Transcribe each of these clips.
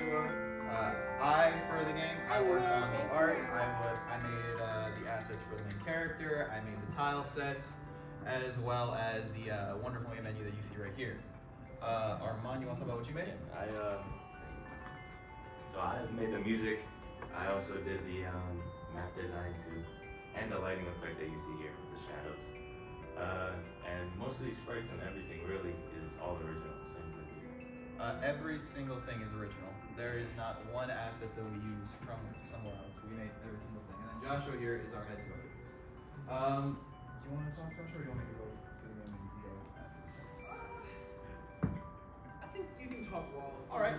Joshua. For the game, I worked on the art. I made the assets for the main character. I made the tile sets, as well as the wonderful main menu that you see right here. Arman, you want to talk about what you made? So I made the music. I also did the map design too, and the lighting effect that you see here with the shadows. And most of these sprites and everything really is all original. Same with music. Every single thing is original. There is not one asset that we use from somewhere else. We made every single thing. And then Joshua here is our head coder. Do you want to talk, Joshua, or do you want me to go for the game and you go? I think you can talk while. All right.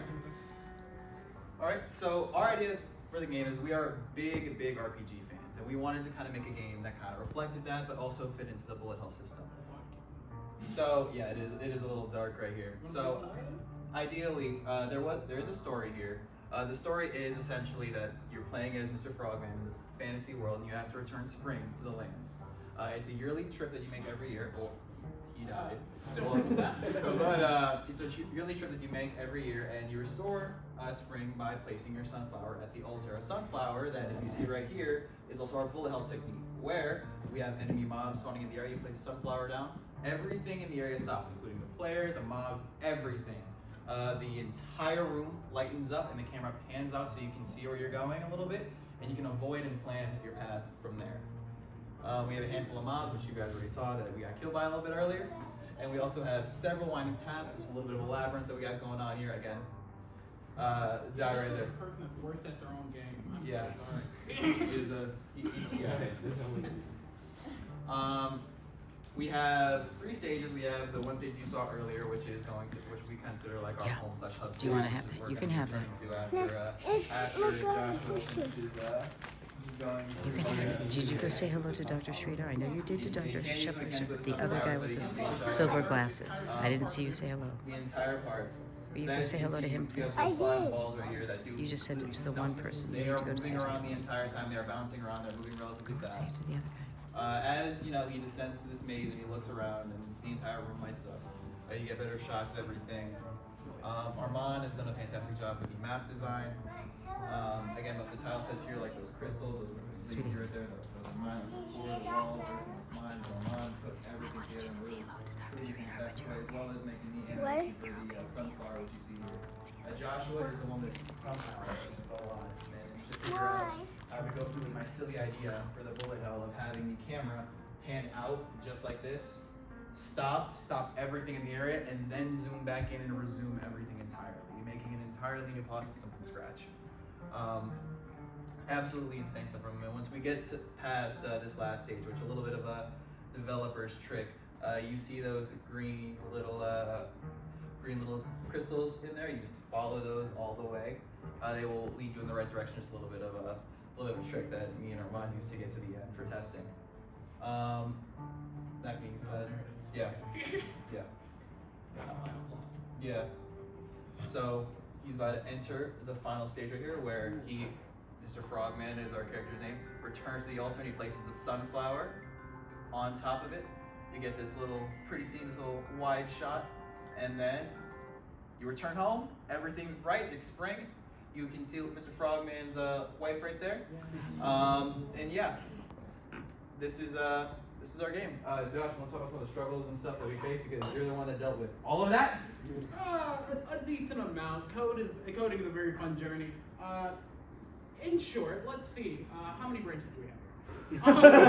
All right. So our idea for the game is we are big RPG fans, and we wanted to kind of make a game that kind of reflected that, but also fit into the bullet hell system. So yeah, it is a little dark right here. So ideally, there is a story here. The story is essentially that you're playing as Mr. Frogman in this fantasy world, and you have to return spring to the land. It's a yearly trip that you make every year. Well, he died. But it's a yearly trip that you make every year, and you restore spring by placing your sunflower at the altar. A sunflower that, if you see right here, is also our bullet hell technique, where we have enemy mobs spawning in the area. You place a sunflower down, everything in the area stops, including the player, the mobs, everything. The entire room lightens up, and the camera pans out so you can see where you're going a little bit, and you can avoid and plan your path from there. We have a handful of mobs, which you guys already saw that we got killed by a little bit earlier. And we also have several winding paths. There's a little bit of a labyrinth that we got going on here again. Die right there. The person that's worse at their own game. I'm so sorry. We have 3 stages. We have the one stage you saw earlier, which we consider like our home/hub. Do you want to have that? You can have that. After Joshua finishes going. You can have it. Did you go say hello to Dr. Streeter? I know you did to Dr. Shepherd, the other guy with the silver glasses. I didn't see you say hello. The entire part. Will you go say hello to him, please? You just said it to the one person. They are moving around the entire time. They are bouncing around. They're moving relatively fast. Say it to the other guy. As he descends to this maze and he looks around, and the entire room lights up. You get better shots of everything. Arman has done a fantastic job with the map design. Again, most of the tile sets here, like those crystals, those things you see right there, those mine, the floor, the walls, everything's mine, Arman put everything together in a really fantastic way, as well as making the animation for the sunflower, which you see here. Joshua is the one that somehow it's all on us, man. You should figure out how to go through with my silly idea for the bullet hell of having the camera pan out just like this, stop everything in the area, and then zoom back in and resume everything entirely, making an entirely new plot system from scratch. Absolutely insane stuff from him. And once we get past this last stage, which is a little bit of a developer's trick, you see those green little crystals in there. You just follow those all the way. They will lead you in the right direction. Just a little bit of a trick that me and Arman used to get to the end for testing. That being said, yeah. So he's about to enter the final stage right here, where Mr. Frogman is our character's name, returns to the altar and he places the sunflower on top of it. You get this little pretty scene, this little wide shot, and then you return home. Everything's bright. It's spring. You can see Mr. Frogman's wife right there. And yeah, this is our game. Josh, let's talk about some of the struggles and stuff that we face, because you're the one that dealt with all of that. A decent amount. Coding is a very fun journey. In short, let's see. How many branches do we have here?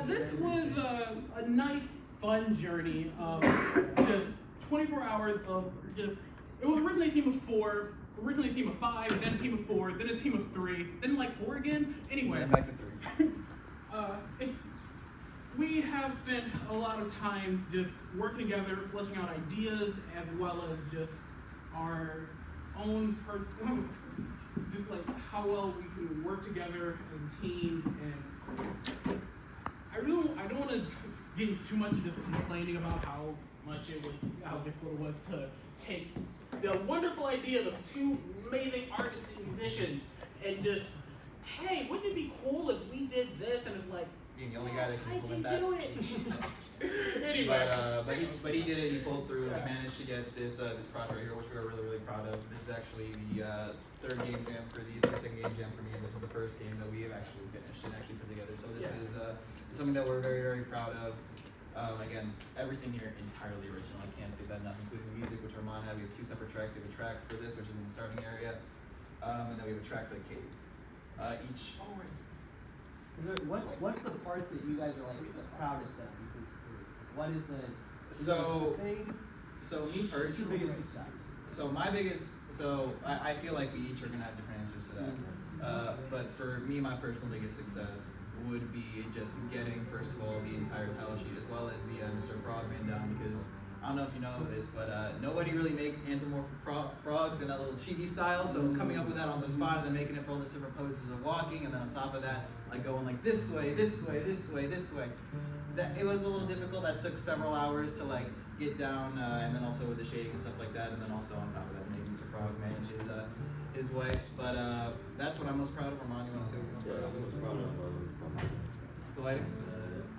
This was a nice, fun journey of just 24 hours of just. It was originally a team of 4. Originally a team of 5, then a team of 4, then a team of 3, then like 4 again. Anyway, back to 3. We have spent a lot of time just working together, fleshing out ideas, as well as just our own just like how well we can work together as a team. And I don't want to get into too much of just complaining about how difficult it was to take the wonderful idea of 2 amazing artists and musicians and just, hey, wouldn't it be cool if we did this? And it's like, being the only guy that can implement that. Anyway. But he did it. He pulled through. He managed to get this product right here, which we're really proud of. This is actually the third game jam for these, or second game jam for me, and this is the first game that we have actually finished and actually put together. So this is something that we're very proud of. Again, everything here entirely original. I can't say that enough, including the music, which Arman had. We have 2 separate tracks. We have a track for this, which is in the starting area, and then we have a track for the cave. Each. Oh, right. What's the part that you guys are like the proudest of? Because what is the thing? So me What's your personally, biggest success? so my biggest, I feel like we each are gonna have different answers to that. But for me, my personal biggest success would be just getting, first of all, the entire title sheet as well as the Mr. Frogman down, because I don't know if you know this, but nobody really makes anthropomorphic frogs in that little chibi style. So coming up with that on the spot and then making it for all the different poses of walking, and then on top of that, like going like this way, this way, this way, this way. That it was a little difficult. That took several hours to like get down, and then also with the shading and stuff like that, and then also on top of that, making Mr. Frogman his way. But that's what I'm most proud of. Arman, you want to say what you're most proud of? The lighting.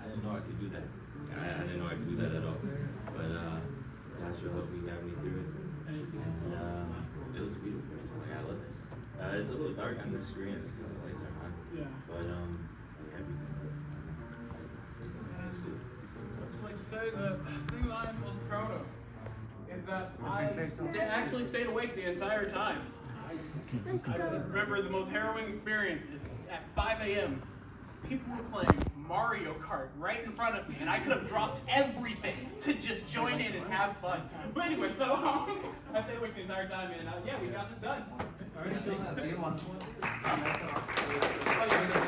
I didn't know I could do that. I didn't know I could do that at all. But God sure helped me guide me through it. And it looks beautiful. Like, I love it. It's a little dark on the screen. It's the lights are on. Yeah. But It's like say the thing that I'm most proud of is that I actually stayed awake the entire time. I just remember the most harrowing experience is at 5 a.m. People were playing Mario Kart right in front of me, and I could have dropped everything to just join in and have fun. But anyway, so I stayed awake the entire time, and yeah, we got this done. All right, do you want one?